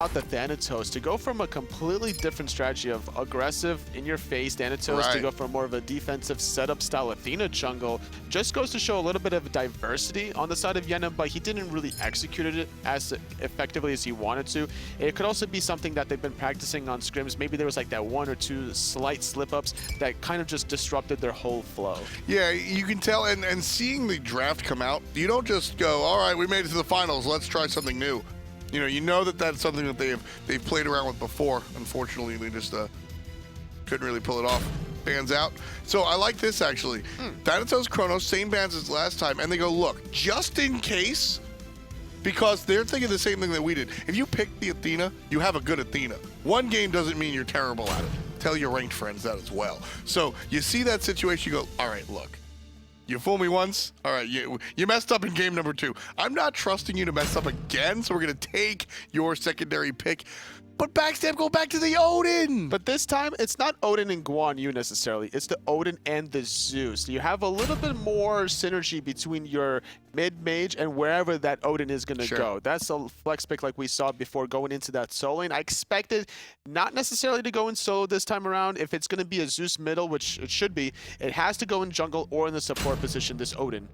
the Thanatos to go from a completely different strategy of aggressive, in-your-face Thanatos to go for more of a defensive setup style Athena jungle just goes to show a little bit of diversity on the side of Yenem, but he didn't really execute it as effectively as he wanted to. It could also be something that they've been practicing on scrims. Maybe there was like that one or two slight slip-ups that kind of just disrupted their whole flow. Yeah, you can tell, and seeing the draft come out, you don't just go, all right, we made it to the finals, let's try something new. You know that that's something that they've played around with before. Unfortunately, they just couldn't really pull it off. Bans out. So I like this actually. Thanatos, Chronos, same bans as last time, and they go, look, just in case, because they're thinking the same thing that we did. If you pick the Athena, you have a good Athena. One game doesn't mean you're terrible at it. Tell your ranked friends that as well. So you see that situation, you go, all right, look. You fool me once, all right, you messed up in game number 2. I'm not trusting you to mess up again, so we're gonna take your secondary pick. But backstab, go back to the Odin! But this time, it's not Odin and Guan Yu necessarily. It's the Odin and the Zeus. You have a little bit more synergy between your mid-mage and wherever that Odin is going to go. That's a flex pick like we saw before going into that solo lane. I expected not necessarily to go in solo this time around. If it's going to be a Zeus middle, which it should be, it has to go in jungle or in the support position, this Odin.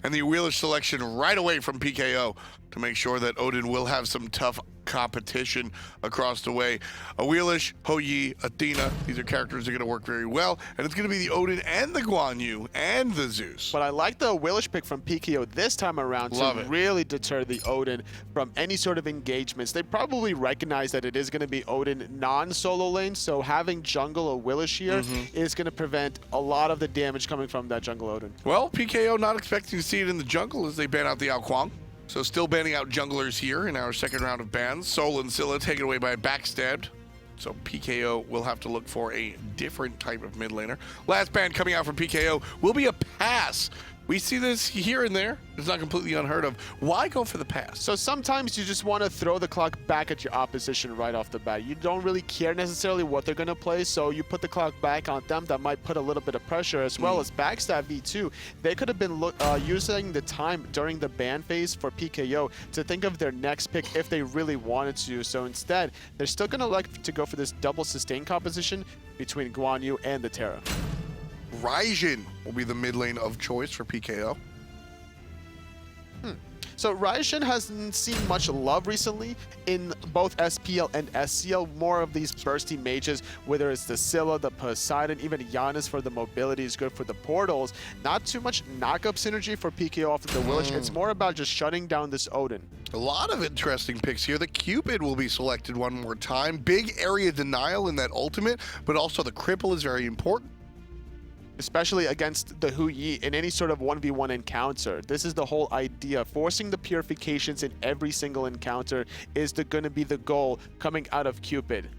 And the Wheelish selection right away from PKO to make sure that Odin will have some tough competition across the way. A Wheelish, Hou Yi, Athena, these are characters that are going to work very well, and it's going to be the Odin and the Guan Yu and the Zeus. But I like the Wheelish pick from PKO this time around to really deter the Odin from any sort of engagements. They probably recognize that it is going to be Odin non-solo lane, so having jungle or Wheelish here is going to prevent a lot of the damage coming from that jungle Odin. Well, PKO not expecting to see it in the jungle as they ban out the Ao Kuang. So still banning out junglers here in our second round of bans. Sol and Scylla taken away by Backstabbed. So PKO will have to look for a different type of mid laner. Last ban coming out from PKO will be a pass. We see this here and there. It's not completely unheard of. Why go for the pass? So sometimes you just want to throw the clock back at your opposition right off the bat. You don't really care necessarily what they're going to play, so you put the clock back on them. That might put a little bit of pressure, as well as Backstab V2. They could have been using the time during the ban phase for PKO to think of their next pick if they really wanted to. So instead, they're still going to like to go for this double sustain composition between Guan Yu and the Terra. Raijin will be the mid lane of choice for PKO. So Raijin hasn't seen much love recently in both SPL and SCL. More of these bursty mages, whether it's the Scylla, the Poseidon, even Giannis for the mobility is good for the portals. Not too much knock-up synergy for PKO off of the Wheelish. It's more about just shutting down this Odin. A lot of interesting picks here. The Cupid will be selected one more time. Big area denial in that ultimate, but also the cripple is very important. Especially against the Hou Yi in any sort of 1v1 encounter. This is the whole idea. Forcing the purifications in every single encounter is going to be the goal coming out of Cupid.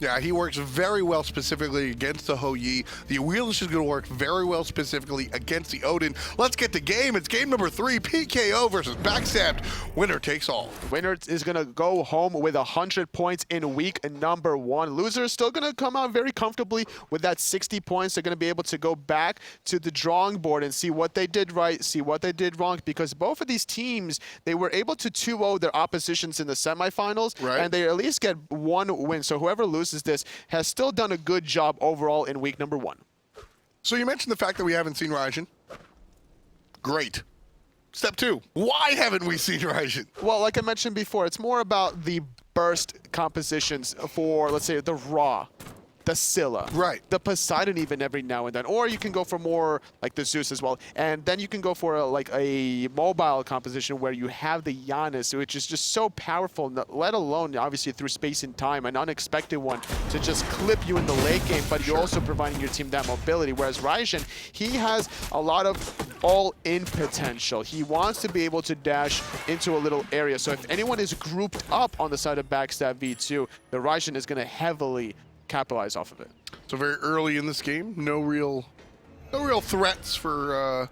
Yeah, he works very well specifically against the Hou Yi. The Wheelish is going to work very well specifically against the Odin. Let's get the game. It's game number 3, PKO versus Backstabbed. Winner takes all. Winner is going to go home with 100 points in week number 1. Loser is still going to come out very comfortably with that 60 points. They're going to be able to go back to the drawing board and see what they did right, see what they did wrong, because both of these teams, they were able to 2-0 their oppositions in the semifinals, and they at least get one win. So whoever loses this has still done a good job overall in week number 1. So you mentioned the fact that we haven't seen Raijin. Great. Step 2, why haven't we seen Raijin? Well, like I mentioned before, it's more about the burst compositions for, let's say, the Raw, the Scylla, the Poseidon even every now and then, or you can go for more like the Zeus as well, and then you can go for like a mobile composition where you have the Giannis, which is just so powerful, let alone obviously through space and time, an unexpected one to just clip you in the late game, but you're also providing your team that mobility, whereas Raijin, he has a lot of all-in potential. He wants to be able to dash into a little area, so if anyone is grouped up on the side of Backstab V2, the Raijin is going to heavily capitalize off of it. So very early in this game, no real threats for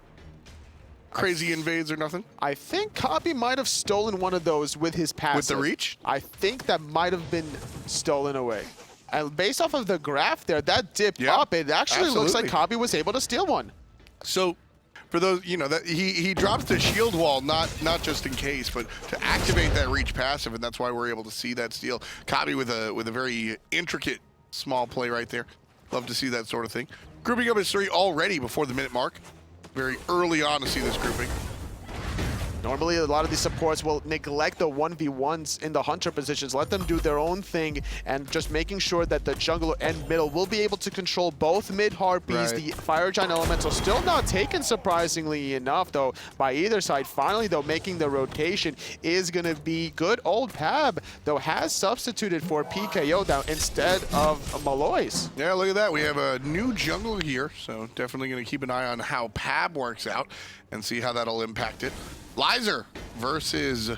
crazy invades or nothing. I think Kabi might have stolen one of those with his passive. With the reach? I think that might have been stolen away. And based off of the graph there, that dip up, it actually looks like Kabi was able to steal one. So for those, you know, that he drops the shield wall, not just in case, but to activate that reach passive, and that's why we're able to see that steal. Kabi with a very intricate small play right there. Love to see that sort of thing. Grouping up as 3 already before the minute mark. Very early on to see this grouping. Normally, a lot of these supports will neglect the 1v1s in the Hunter positions, let them do their own thing, and just making sure that the jungler and middle will be able to control both mid Harpies. The Fire Giant Elemental still not taken, surprisingly enough, though, by either side. Finally, though, making the rotation is going to be good old Pab, though, has substituted for PKO now instead of Malloy's. Yeah, look at that. We have a new jungler here, so definitely going to keep an eye on how Pab works out and see how that'll impact it. Lizer versus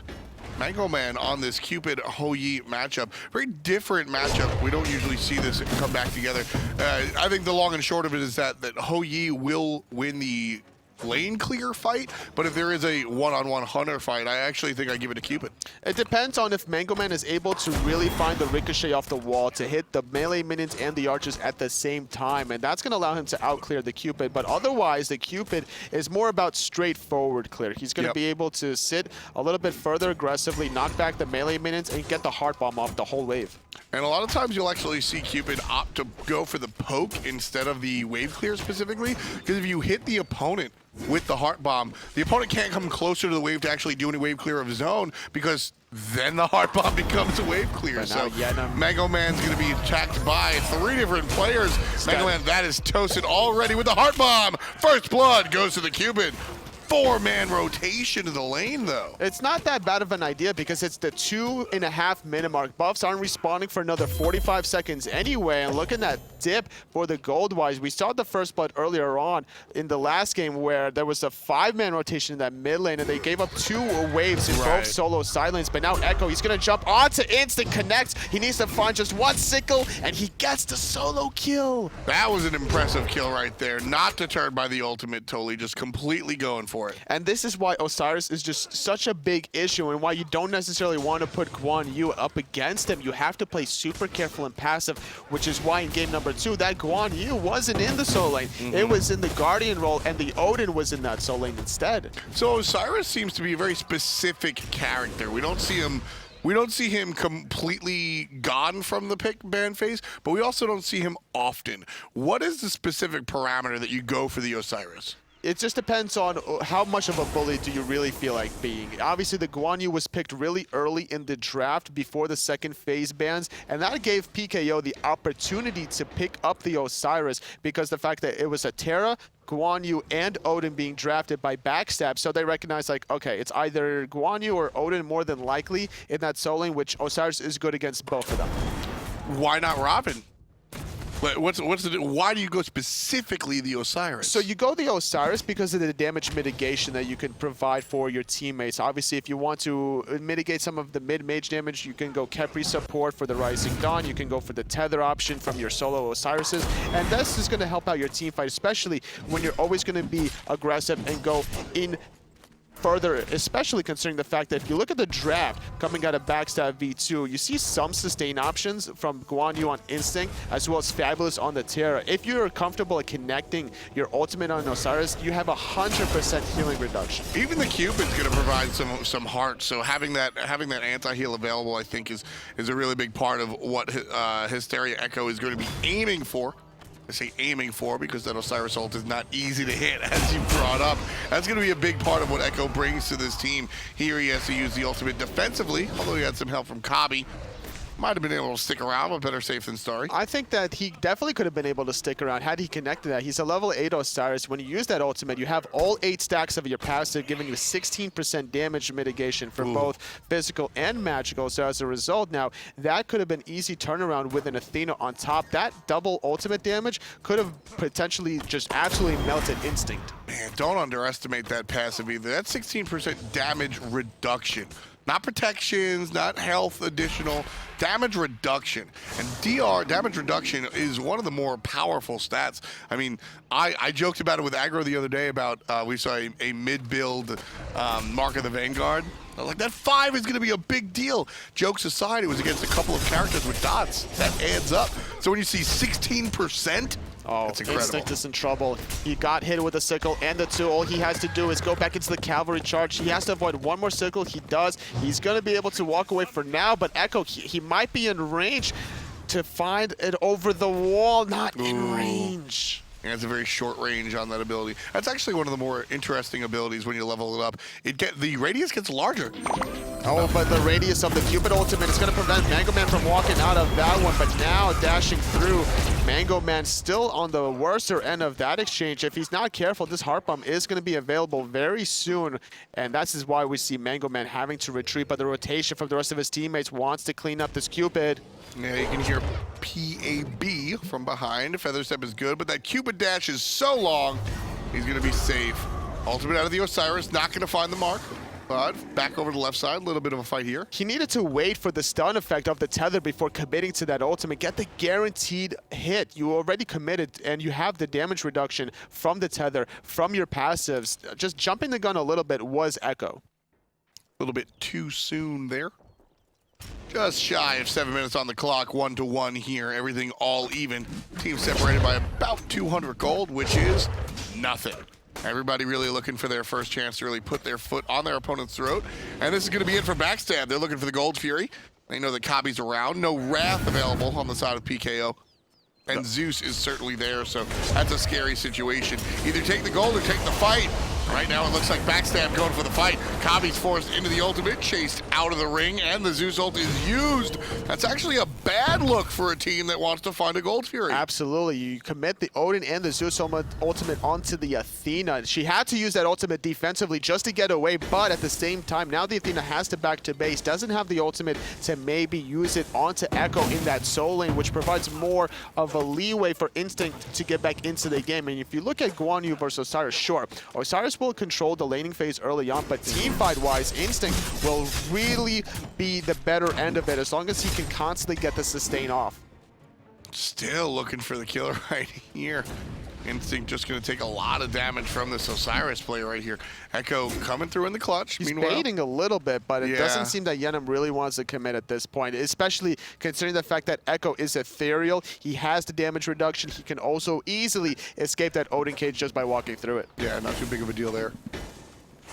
Mango Man on this Cupid Hou-Yi matchup. Very different matchup. We don't usually see this come back together. I think the long and short of it is that Hou-Yi will win the lane clear fight, but if there is a one-on-one Hunter fight, I actually think I give it to Cupid. It depends on if Mango Man is able to really find the ricochet off the wall to hit the melee minions and the archers at the same time, and that's going to allow him to out-clear the Cupid. But otherwise, the Cupid is more about straightforward clear. He's going to be able to sit a little bit further aggressively, knock back the melee minions, and get the heart bomb off the whole wave. And a lot of times you'll actually see Cupid opt to go for the poke instead of the wave clear specifically, because if you hit the opponent with the heart bomb, the opponent can't come closer to the wave to actually do any wave clear of his own, because then the heart bomb becomes a wave clear. So Mango Man's going to be attacked by 3 different players. Mango Man, that is toasted already with the heart bomb. First blood goes to the Cupid. 4-man rotation to the lane, though. It's not that bad of an idea because it's the 2.5 minute mark. Buffs aren't responding for another 45 seconds anyway, and look at that dip for the gold-wise. We saw the first blood earlier on in the last game where there was a 5-man rotation in that mid lane, and they gave up 2 waves in both solo side lanes. But now Echo, he's going to jump onto instant connect. He needs to find just 1 sickle, and he gets the solo kill. That was an impressive kill right there. Not deterred by the ultimate, totally just completely going for it. And this is why Osiris is just such a big issue, and why you don't necessarily want to put Guan Yu up against him. You have to play super careful and passive, which is why in game number 2, that Guan Yu wasn't in the solo lane. It was in the Guardian role, and the Odin was in that solo lane instead. So Osiris seems to be a very specific character. We don't see him completely gone from the pick ban phase, but we also don't see him often. What is the specific parameter that you go for the Osiris? It just depends on how much of a bully do you really feel like being. Obviously, the Guan Yu was picked really early in the draft before the second phase bans, and that gave PKO the opportunity to pick up the Osiris because the fact that it was a Terra, Guan Yu, and Odin being drafted by backstab, so they recognize, like, okay, it's either Guan Yu or Odin more than likely in that solo lane, which Osiris is good against both of them. Why not Robin? Why do you go specifically the Osiris? So you go the Osiris because of the damage mitigation that you can provide for your teammates. Obviously, if you want to mitigate some of the mid-mage damage, you can go Khepri support for the Rising Dawn. You can go for the tether option from your solo Osirises. And this is going to help out your team fight, especially when you're always going to be aggressive and go in further, especially considering the fact that if you look at the draft coming out of Backstab V2, you see some sustain options from Guan Yu on Instinct, as well as Fabulous on the Terra. If you're comfortable at connecting your ultimate on Osiris, you have 100% healing reduction. Even the Cupid's going to provide some heart, so having that anti-heal available, I think, is a really big part of what Hysteria Echo is going to be aiming for. I say aiming for because that Osiris ult is not easy to hit, as you brought up. That's going to be a big part of what Echo brings to this team. Here he has to use the ultimate defensively, although he had some help from Kabi. Might have been able to stick around, but better safe than sorry. I think that he definitely could have been able to stick around had he connected that. He's a level 8 Osiris. When you use that ultimate, you have all 8 stacks of your passive, giving you 16% damage mitigation for both physical and magical. So as a result, now, that could have been easy turnaround with an Athena on top. That double ultimate damage could have potentially just absolutely melted Instinct. Man, don't underestimate that passive either. That's 16% damage reduction. Not protections, not health additional, damage reduction. And DR, damage reduction, is one of the more powerful stats. I mean, I joked about it with Aggro the other day about we saw a mid-build Mark of the Vanguard I was like, that 5 is going to be a big deal. Jokes aside, it was against a couple of characters with dots. That adds up. So when you see 16%, oh, that's incredible. Instinct is in trouble. He got hit with a sickle and the 2. All he has to do is go back into the cavalry charge. He has to avoid one more sickle. He does. He's going to be able to walk away for now, but Echo, he might be in range to find it over the wall. Not in range. And it's a very short range on that ability. That's actually one of the more interesting abilities when you level it up. The radius gets larger. Oh, but the radius of the Cupid ultimate is going to prevent Mango Man from walking out of that one. But now dashing through, Mango Man still on the worser end of that exchange. If he's not careful, this heart bomb is going to be available very soon. And that's is why we see Mango Man having to retreat. But the rotation from the rest of his teammates wants to clean up this Cupid. Yeah, you can hear PAB from behind. Feather Step is good, but that Cupid dash is so long, he's going to be safe. Ultimate out of the Osiris, not going to find the mark. But back over to the left side, a little bit of a fight here. He needed to wait for the stun effect of the tether before committing to that ultimate. Get the guaranteed hit. You already committed, and you have the damage reduction from the tether, from your passives. Just jumping the gun a little bit was Echo. A little bit too soon there. Just shy of 7 minutes on the clock, 1-1 here. Everything all even. Team separated by about 200 gold, which is nothing. Everybody really looking for their first chance to really put their foot on their opponent's throat. And this is going to be it for Backstab. They're looking for the Gold Fury. They know that Kabi's around. No Wrath available on the side of PKO. And Zeus is certainly there, so that's a scary situation. Either take the gold or take the fight. Right now it looks like Backstab going for the fight. Kabi's forced into the ultimate, chased out of the ring, and the Zeus ult is used. That's actually a bad look for a team that wants to find a Gold Fury. Absolutely. You commit the Odin and the Zeus ultimate onto the Athena. She had to use that ultimate defensively just to get away, but at the same time, now the Athena has to back to base, doesn't have the ultimate to maybe use it onto Echo in that soul lane, which provides more of a leeway for Instinct to get back into the game. And if you look at Guan Yu versus Osiris, sure, Osiris will control the laning phase early on, but team fight-wise, Instinct will really be the better end of it as long as he can constantly get the sustain off. Still looking for the kill right here. Instinct just going to take a lot of damage from this Osiris player right here. Echo coming through in the clutch. He's baiting a little bit, but it doesn't seem that Yenem really wants to commit at this point, especially considering the fact that Echo is ethereal. He has the damage reduction. He can also easily escape that Odin cage just by walking through it. Yeah, not too big of a deal there.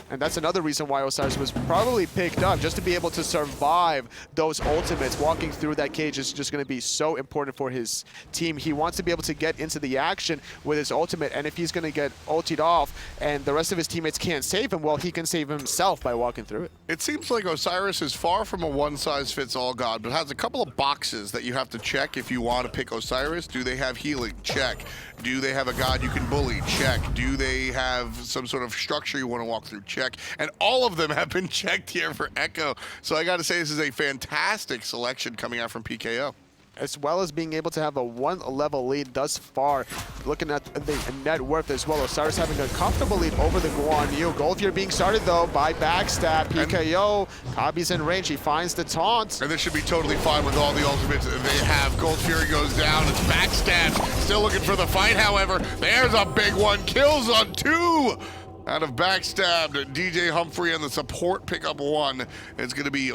And that's another reason why Osiris was probably picked up, just to be able to survive those ultimates. Walking through that cage is just going to be so important for his team. He wants to be able to get into the action with his ultimate, and if he's going to get ultied off and the rest of his teammates can't save him, well, he can save himself by walking through it. It seems like Osiris is far from a one-size-fits-all god, but has a couple of boxes that you have to check if you want to pick Osiris. Do they have healing? Check. Do they have a god you can bully? Check. Do they have some sort of structure you want to walk through? Check. And all of them have been checked here for Echo. So I got to say, this is a fantastic selection coming out from PKO. As well as being able to have a 1-level lead thus far. Looking at the net worth as well, Osiris having a comfortable lead over the Guan Yu. Gold Fury being started though by Backstab. PKO, Kabi's in range, he finds the taunt. And this should be totally fine with all the ultimates they have. Gold Fury goes down, it's Backstab. Still looking for the fight, however. There's a big one, kills on 2. Out of Backstab, DJ Humphrey and the support pick up 1. It's going to be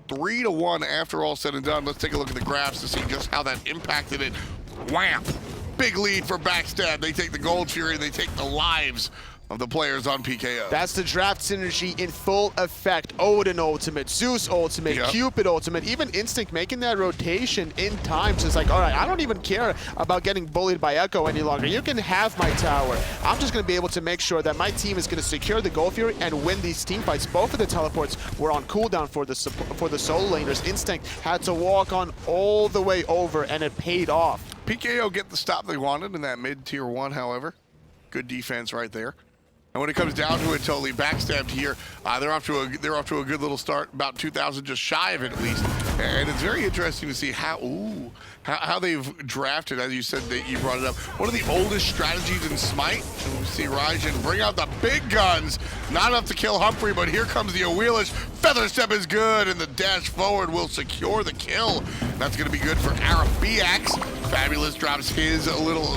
3-1 after all said and done. Let's take a look at the graphs to see just how that impacted it. Wham! Big lead for Backstab. They take the Gold Fury, they take the lives of the players on PKO. That's the draft synergy in full effect. Odin ultimate, Zeus ultimate, Cupid ultimate, even Instinct making that rotation in time. So it's like, all right, I don't even care about getting bullied by Echo any longer. You can have my tower. I'm just going to be able to make sure that my team is going to secure the Gold Fury and win these team fights. Both of the teleports were on cooldown for the solo laners. Instinct had to walk on all the way over, and it paid off. PKO get the stop they wanted in that mid-tier 1, however. Good defense right there. And when it comes down to it, totally Backstabbed here. They're off to a good little start, about 2,000, just shy of it at least. And it's very interesting to see how they've drafted, as you said, that you brought it up. One of the oldest strategies in SMITE. And we see Raijin bring out the big guns. Not enough to kill Humphrey, but here comes the Awelish. Feather Step is good, and the dash forward will secure the kill. That's going to be good for Arabiax. Fabulous drops his little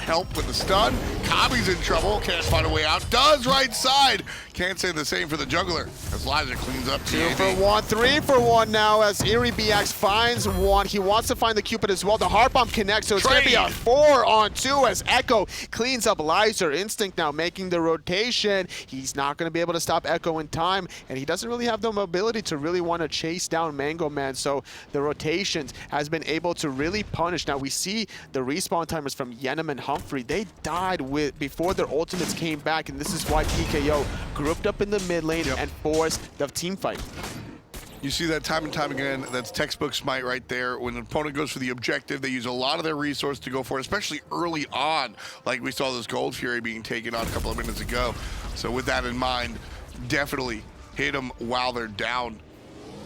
help with the stun. Kabi's in trouble, can't find a way out. Does right side. Can't say the same for the jungler as Liza cleans up 2 TAB. for 1, 3 for 1 now as Eerie BX finds one. He wants to find the Cupid as well. The Heart Bomb connects, so it's going to be a 4-on-2 as Echo cleans up Liza. Instinct now making the rotation. He's not going to be able to stop Echo in time, and he doesn't really have the mobility to really want to chase down Mango Man, so the rotations has been able to really punish. Now we see the respawn timers from Yenem and Humphrey. They died before their ultimates came back, and this is why PKO grouped up in the mid lane and forced the team fight. You see that time and time again. That's textbook Smite right there. When an opponent goes for the objective, they use a lot of their resource to go for it, especially early on, like we saw this Gold Fury being taken on a couple of minutes ago. So with that in mind, definitely hit them while they're down.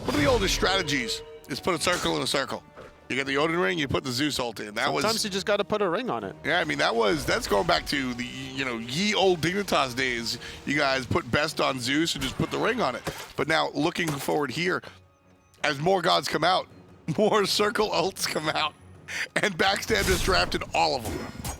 One of the oldest strategies is put a circle in a circle. You get the Odin ring, you put the Zeus ult in. Sometimes you just got to put a ring on it. Yeah, I mean, that's going back to the, ye old Dignitas days. You guys put best on Zeus and just put the ring on it. But now, looking forward here, as more gods come out, more circle ults come out. And Backstab just drafted all of them.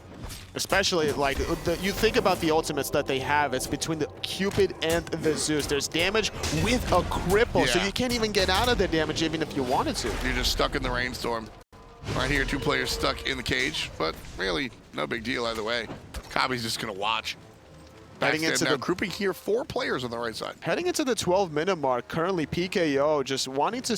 Especially, like, you think about the ultimates that they have. It's between the Cupid and the Zeus. There's damage with a cripple, so you can't even get out of the damage even if you wanted to. You're just stuck in the rainstorm. Right here, 2 players stuck in the cage, but really, no big deal either way. Kabi's just going to watch. Heading into now the grouping here, 4 players on the right side. Heading into the 12-minute mark, currently PKO just wanting to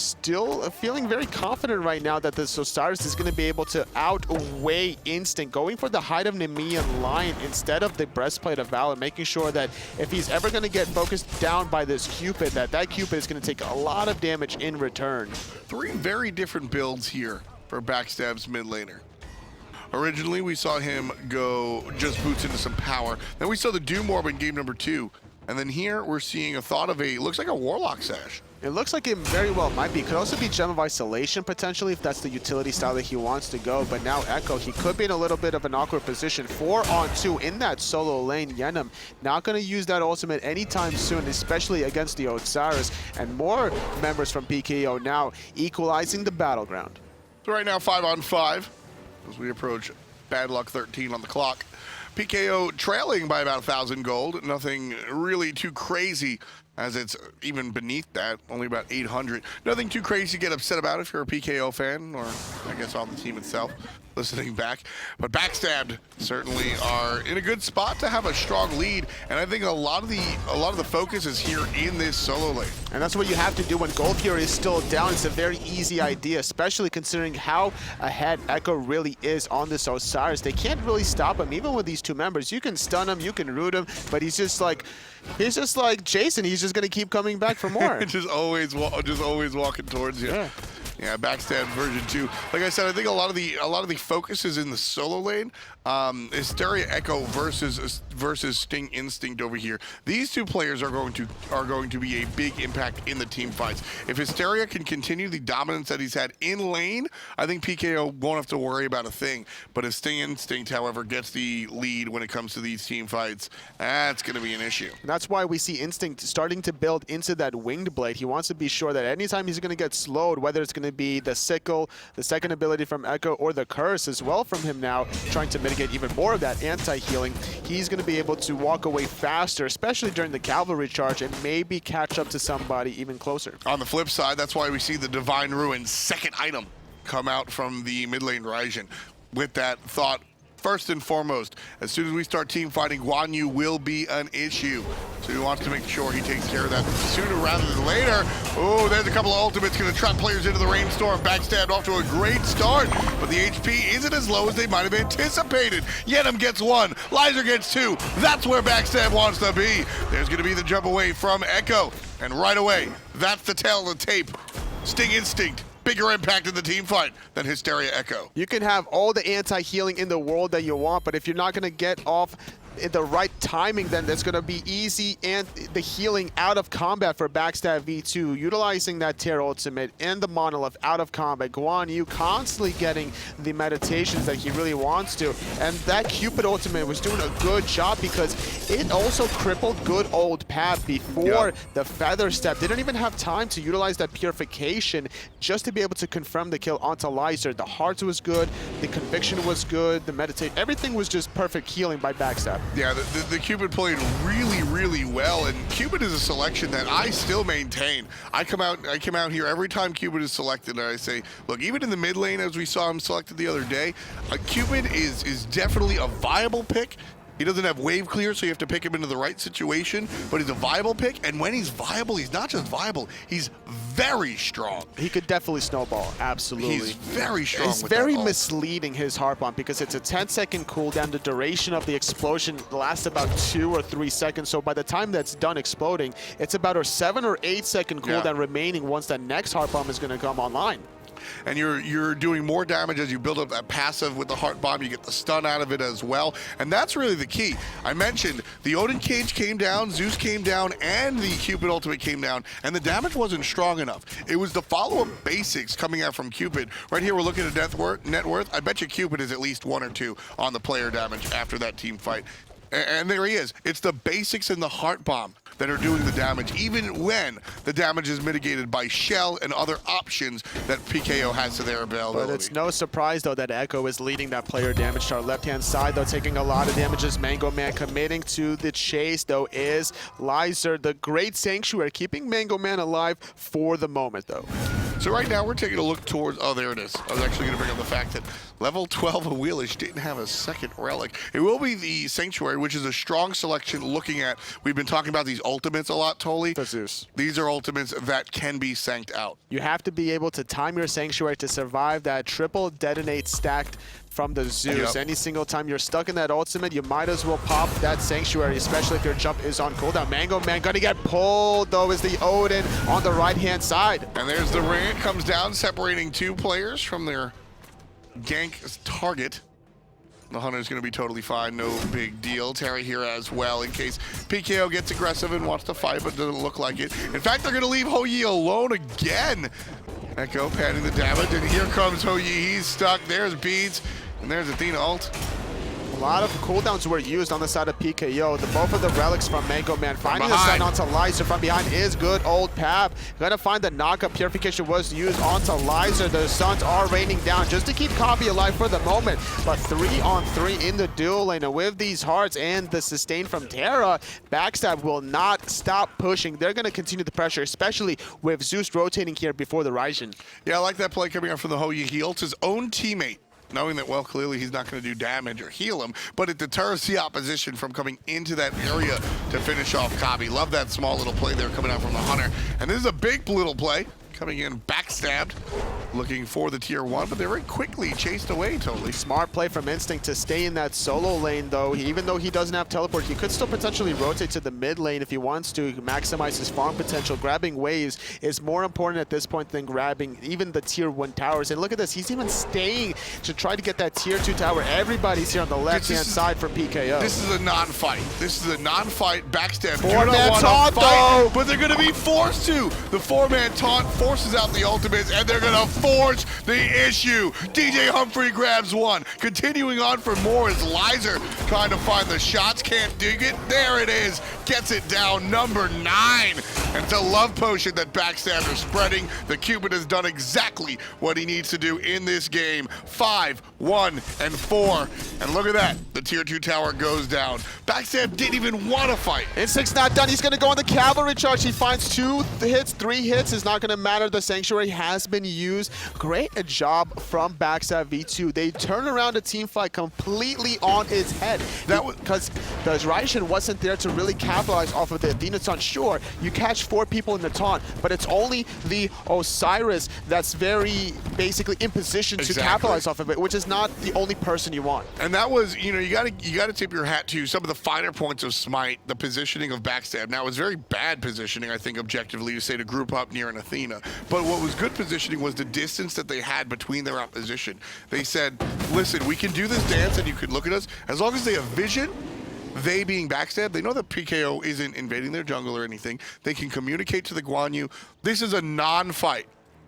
feeling very confident right now that this Osiris is going to be able to outweigh Instinct, going for the Height of Nemean line instead of the Breastplate of Valor, making sure that if he's ever going to get focused down by this Cupid, that Cupid is going to take a lot of damage in return. 3 very different builds here for Backstab's mid laner. Originally, we saw him go just boots into some power. Then we saw the Doom Orb in game number 2. And then here, we're seeing a thought of looks like a Warlock Sash. It looks like it very well might be. Could also be Gem of Isolation, potentially, if that's the utility style that he wants to go. But now Echo, he could be in a little bit of an awkward position. 4-on-2 in that solo lane. Yenem not going to use that ultimate anytime soon, especially against the Osiris. And more members from PKO now equalizing the battleground. So right now, 5-on-5. As we approach Bad Luck 13 on the clock. PKO trailing by about 1,000 gold. Nothing really too crazy, as it's even beneath that, only about 800. Nothing too crazy to get upset about if you're a PKO fan, or I guess on the team itself, listening back. But Backstabbed certainly are in a good spot to have a strong lead, and I think a lot of the focus is here in this solo lane. And that's what you have to do when Gold Fury is still down. It's a very easy idea, especially considering how ahead Echo really is on this Osiris. They can't really stop him, even with these 2 members. You can stun him, you can root him, but he's just like Jason. He's just gonna keep coming back for more. just always walking towards you. Yeah, Backstab version 2. Like I said, I think a lot of the focus is in the solo lane. Hysteria Echo versus Sting Instinct over here. These 2 players are going to be a big impact in the team fights. If Hysteria can continue the dominance that he's had in lane, I think PKO won't have to worry about a thing. But if Sting Instinct, however, gets the lead when it comes to these team fights, that's going to be an issue. And that's why we see Instinct starting to build into that Winged Blade. He wants to be sure that anytime he's going to get slowed, whether it's going to be the Sickle, the second ability from Echo, or the Curse as well from him now, trying to mitigate even more of that anti-healing, he's going to be able to walk away faster, especially during the cavalry charge, and maybe catch up to somebody even closer. On the flip side, that's why we see the Divine Ruin second item come out from the mid lane Ryzen. With that thought, first and foremost, as soon as we start team fighting, Guan Yu will be an issue. So he wants to make sure he takes care of that sooner rather than later. Oh, there's a couple of ultimates going to trap players into the rainstorm. Backstabbed off to a great start, but the HP isn't as low as they might have anticipated. Yenem gets 1, Liza gets 2. That's where Backstab wants to be. There's going to be the jump away from Echo, and right away, that's the tail of the tape. Sting Instinct. Bigger impact in the team fight than Hysteria Echo. You can have all the anti-healing in the world that you want, but if you're not going to get off the right timing, then that's going to be easy, and the healing out of combat for Backstab V2, utilizing that Tear ultimate in the monolith out of combat. Guan Yu constantly getting the meditations that he really wants to, and that Cupid ultimate was doing a good job because it also crippled good old Pab before the Feather Step. Didn't even have time to utilize that purification just to be able to confirm the kill onto Lyzer. The heart was good, the conviction was good, the meditate, everything was just perfect healing by Backstab. Yeah, the Cupid played really, really well, and Cupid is a selection that I still maintain. I come out here every time Cupid is selected, and I say, look, even in the mid lane, as we saw him selected the other day, Cupid is definitely a viable pick. He doesn't have wave clear, so you have to pick him into the right situation, but he's a viable pick, and when he's viable, he's not just viable, he's very strong. He could definitely snowball, absolutely. He's very strong It's with very that ult. misleading, his heart bomb, because it's a 10-second cooldown. The duration of the explosion lasts about 2 or 3 seconds, so by the time that's done exploding, it's about a 7 or 8 second cooldown remaining once that next heart bomb is going to come online. And you're doing more damage as you build up that passive with the heart bomb. You get the stun out of it as well, and that's really the key. I mentioned the Odin Cage came down, Zeus came down, and the Cupid ultimate came down, and the damage wasn't strong enough. It was the follow-up basics coming out from Cupid. Right here, we're looking at net worth. I bet you Cupid is at least 1 or 2 on the player damage after that team fight. And there he is. It's the basics and the heart bomb that are doing the damage, even when the damage is mitigated by shell and other options that PKO has to their availability. But it's no surprise, though, that Echo is leading that player damage to our left-hand side, though, taking a lot of damages. Mango Man committing to the chase, though, is Lyzer, the great Sanctuary, keeping Mango Man alive for the moment, though. So right now we're taking a look towards, oh, there it is. I was actually going to bring up the fact that level 12 of Wheelish didn't have a second relic. It will be the Sanctuary, which is a strong selection looking at, we've been talking about these ultimates a lot, Toli. The Zeus. These are ultimates that can be sanced out. You have to be able to time your Sanctuary to survive that triple detonate stacked from the Zeus. Any single time you're stuck in that ultimate, you might as well pop that Sanctuary, especially if your jump is on cooldown. Mango Man gonna get pulled, though, is the Odin on the right-hand side. And there's the rant comes down, separating 2 players from their gank target. The Hunter's going to be totally fine, no big deal. Terry here as well in case PKO gets aggressive and wants to fight, but doesn't look like it. In fact, they're going to leave Hou-Yi alone again. Echo padding the damage, and here comes Hou-Yi. He's stuck. There's Beads, and there's Athena ult. A lot of cooldowns were used on the side of PKO. Both of the relics from Mango Man. Finding the stun onto Lyzer from behind is good old Pab. Gonna find the knockup. Purification was used onto Lyzer. The stuns are raining down just to keep Copy alive for the moment. But 3-on-3 in the duel lane. And with these hearts and the sustain from Terra, Backstab will not stop pushing. They're gonna continue the pressure, especially with Zeus rotating here before the Raijin. Yeah, I like that play coming out from the Hou-Yi. He ults his own teammate, knowing that, well, clearly he's not going to do damage or heal him, but it deters the opposition from coming into that area to finish off Kabi. Love that small little play there coming out from the Hunter. And this is a big little play coming in, backstabbed, looking for the tier 1, but they're very quickly chased away, totally. Smart play from Instinct to stay in that solo lane, though. Even though he doesn't have teleport, he could still potentially rotate to the mid lane if he wants to maximize his farm potential. Grabbing waves is more important at this point than grabbing even the tier 1 towers. And look at this, he's even staying to try to get that tier 2 tower. Everybody's here on the left-hand side for PKO. This is a non-fight. This is a non-fight. Backstab. Four-man taunt, though! But they're going to be forced to. The 4-man taunt forces out the ultimates, and they're going to forge the issue. DJ Humphrey grabs one. Continuing on for more is Lyzer trying to find the shots. Can't dig it. There it is. Gets it down. Number 9. And it's a love potion that Backstab are spreading. The Cupid has done exactly what he needs to do in this game. 5, 1, and 4. And look at that. The tier 2 tower goes down. Backstab didn't even want to fight. Instinct's not done. He's going to go on the cavalry charge. He finds 2 hits, 3 hits. Is not going to matter. The Sanctuary has been used. Great job from Backstab V2. They turn around a team fight completely on its head. That was because the Raijin wasn't there to really capitalize off of the Athena taunt. Sure, you catch 4 people in the taunt, but it's only the Osiris that's very basically in position to capitalize off of it, which is not the only person you want. And that was, you know, you gotta tip your hat to some of the finer points of SMITE, the positioning of Backstab. Now, it was very bad positioning, I think, objectively, to say to group up near an Athena. But what was good positioning was the distance that they had between their opposition. They said, listen, we can do this dance and you can look at us. As long as they have vision, they being Backstab, they know that PKO isn't invading their jungle or anything. They can communicate to the Guan Yu. This is a non-fight.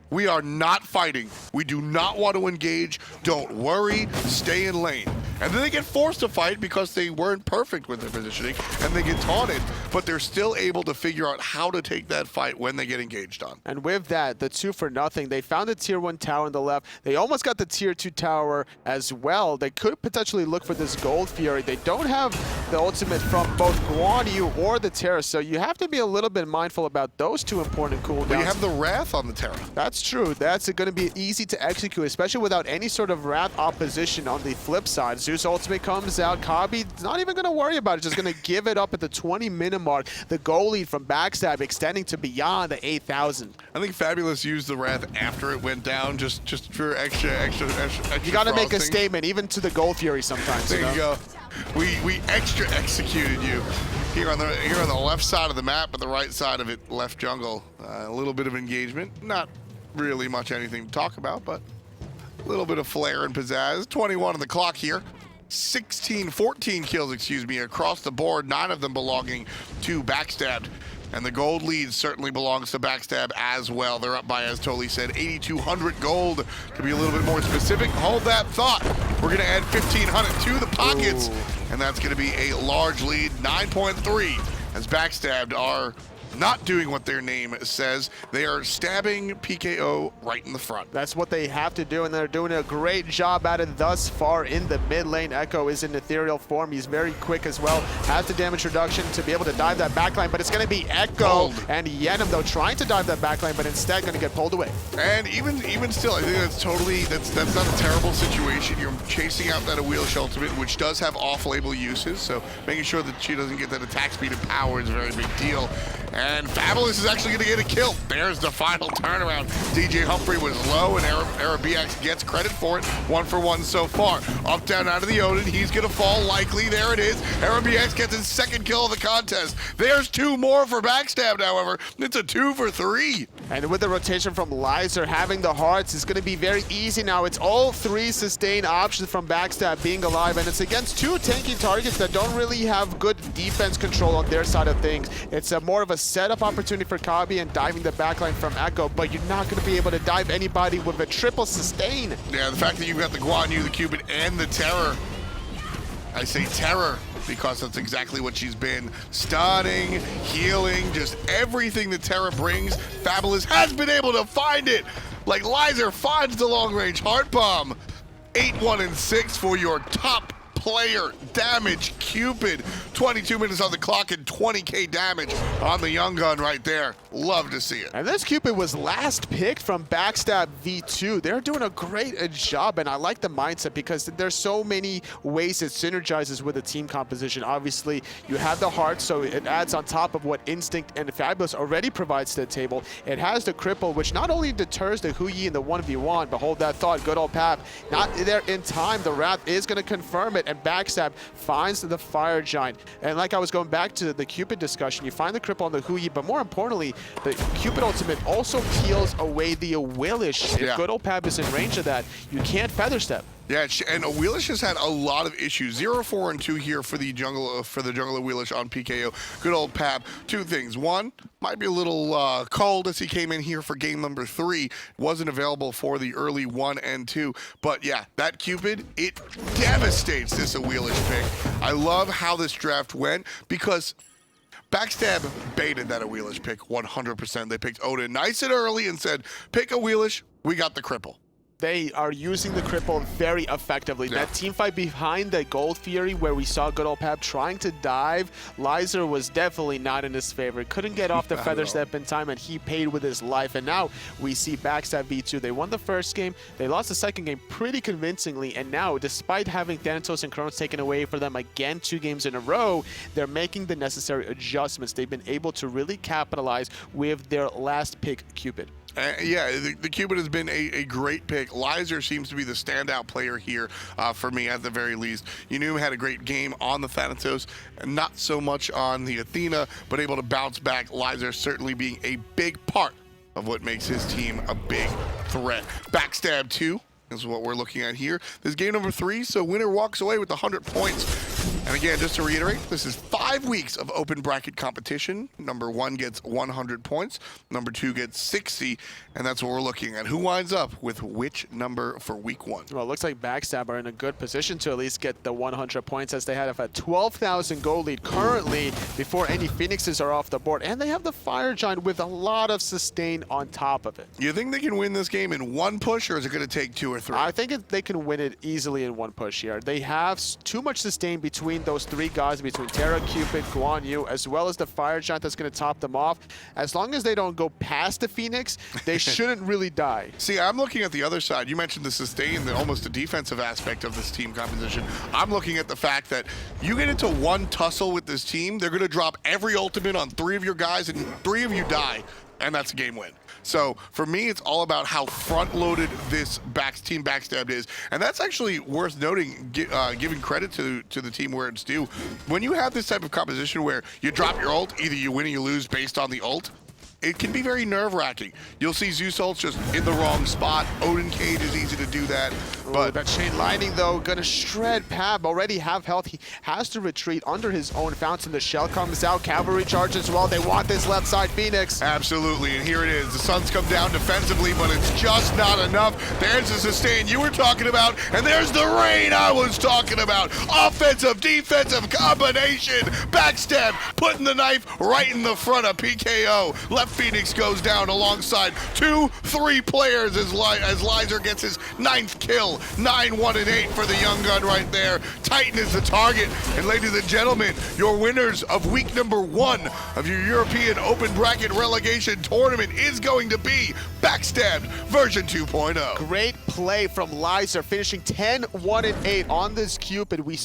We are not fighting. We do not want to engage. Don't worry. Stay in lane. And then they get forced to fight because they weren't perfect with their positioning, and they get taunted, but they're still able to figure out how to take that fight when they get engaged on. And with that, the 2-for-0, they found the tier 1 tower on the left. They almost got the tier 2 tower as well. They could potentially look for this Gold Fury. They don't have the ultimate from both Guan Yu or the Terra, so you have to be a little bit mindful about those two important cooldowns. But you have the Wrath on the Terra. That's true. That's going to be easy to execute, especially without any sort of Wrath opposition on the flip side. Zeus ultimate comes out. Kabi not even going to worry about it, just going to give it up at the 20-minute mark. The goal lead from Backstab extending to beyond the 8,000. I think Fabulous used the Wrath after it went down, just for extra You got to make a frosting. statement, even to the Gold Fury sometimes. There you go. We extra executed you here on the left side of the map, but the right side of it, left jungle. A little bit of engagement, not really much anything to talk about, but a little bit of flair and pizzazz. 21 on the clock here. 14 kills, excuse me, across the board, 9 of them belonging to Backstab. And the gold lead certainly belongs to Backstab as well. They're up by, as Toli said, 8,200 gold. To be a little bit more specific, hold that thought. We're going to add 1,500 to the pockets, and that's going to be a large lead, 9.3, as Backstab are not doing what their name says. They are stabbing PKO right in the front. That's what they have to do, and they're doing a great job at it thus far in the mid lane. Echo is in ethereal form. He's very quick as well. Has the damage reduction to be able to dive that backline, but it's going to be Echo and Yenim, though, trying to dive that backline, but instead going to get pulled away. And even still, I think that's not a terrible situation. You're chasing out that Awilish ultimate, which does have off-label uses, so making sure that she doesn't get that attack speed and power is a very big deal. And Fabulous is actually going to get a kill. There's the final turnaround. DJ Humphrey was low, and AraBX gets credit for it. 1 for 1 so far. Up, down, out of the Odin. He's going to fall likely. There it is. AraBX gets his second kill of the contest. There's 2 more for Backstab, however. It's a 2 for 3. And with the rotation from Lizer having the hearts, it's going to be very easy now. It's all 3 sustained options from Backstab being alive, and it's against 2 tanky targets that don't really have good defense control on their side of things. It's more of a setup opportunity for Kabi and diving the backline from Echo, but you're not going to be able to dive anybody with a triple sustain. Yeah, the fact that you've got the Guan Yu, the Cupid, and the Terror. I say Terror because that's exactly what she's been. Stunning, healing, just everything the Terror brings. Fabulous has been able to find it. Like Lizer finds the long-range heart bomb. 8-1 and 6 for your top player damage, Cupid. 22 minutes on the clock and 20k damage on the young gun right there. Love to see it. And this Cupid was last picked from Backstab V2. They're doing a great job, and I like the mindset because there's so many ways it synergizes with the team composition. Obviously, you have the heart, so it adds on top of what Instinct and Fabulous already provides to the table. It has the cripple, which not only deters the Huyi in the 1v1, but hold that thought, good old Pap, not there in time. The Wrath is going to confirm it, and Backstab finds the Fire Giant. And like I was going back to the Cupid discussion, you find the cripple on the Huyi, but more importantly, the Cupid ultimate also peels away the Awilish. If good old Pab is in range of that, you can't feather step. Yeah, and Awilish has had a lot of issues. 0, 4, and 2 here for the jungle Awilish on PKO. Good old Pab. 2 things. 1, might be a little cold as he came in here for game number 3. Wasn't available for the early 1 and 2. But yeah, that Cupid, it devastates this Awilish pick. I love how this draft went because Backstab baited that Awilish pick 100%. They picked Odin nice and early and said, pick Awilish, we got the cripple. They are using the cripple very effectively. Yeah. That team fight behind the Gold Fury where we saw good old Pap trying to dive, Lizer was definitely not in his favor. Couldn't get off the feather step in time, and he paid with his life. And now we see Backstab V2. They won the first game. They lost the second game pretty convincingly. And now, despite having Thanatos and Kronos taken away for them again 2 games in a row, they're making the necessary adjustments. They've been able to really capitalize with their last pick, Cupid. Yeah, the Cupid has been a great pick. Lizer seems to be the standout player here for me at the very least. You knew he had a great game on the Thanatos, and not so much on the Athena, but able to bounce back. Lizer certainly being a big part of what makes his team a big threat. Backstab 2 is what we're looking at here. This is game number 3, so winner walks away with 100 points. And again, just to reiterate, this is 5 weeks of open bracket competition. Number 1 gets 100 points. Number 2 gets 60. And that's what we're looking at. Who winds up with which number for week 1? Well, it looks like Backstab are in a good position to at least get the 100 points, as they have a 12,000 goal lead currently before any Phoenixes are off the board. And they have the Fire Giant with a lot of sustain on top of it. You think they can win this game in 1 push, or is it going to take 2 or 3? I think they can win it easily in 1 push here. They have too much sustain between those 3 guys, between Terra, Cupid, Guan Yu, as well as the Fire Giant that's going to top them off. As long as they don't go past the Phoenix, they shouldn't really die. See, I'm looking at the other side. You mentioned the sustain, almost the defensive aspect of this team composition. I'm looking at the fact that you get into 1 tussle with this team, they're going to drop every ultimate on 3 of your guys, and 3 of you die, and that's a game win. So for me, it's all about how front-loaded this team Backstabbed is, and that's actually worth noting, giving credit to the team where it's due. When you have this type of composition where you drop your ult, either you win or you lose based on the ult, it can be very nerve-wracking. You'll see Zeus ults just in the wrong spot. Odin Cage is easy to do that. But that Chain Lightning, though, gonna shred Pab. Already have health. He has to retreat under his own fountain. The shell comes out. Cavalry charge as well. They want this left side Phoenix. Absolutely, and here it is. The Suns come down defensively, but it's just not enough. There's the sustain you were talking about, and there's the rain I was talking about. Offensive, defensive combination. Backstab, putting the knife right in the front of PKO. Left Phoenix goes down alongside 2-3 players as Lizer gets his 9th kill. 9-1-8 for the young gun right there. Titan is the target. And ladies and gentlemen, your winners of week number 1 of your European Open Bracket Relegation Tournament is going to be Backstabbed version 2.0. Great play from Lizer, finishing 10-1-8 on this Cupid. We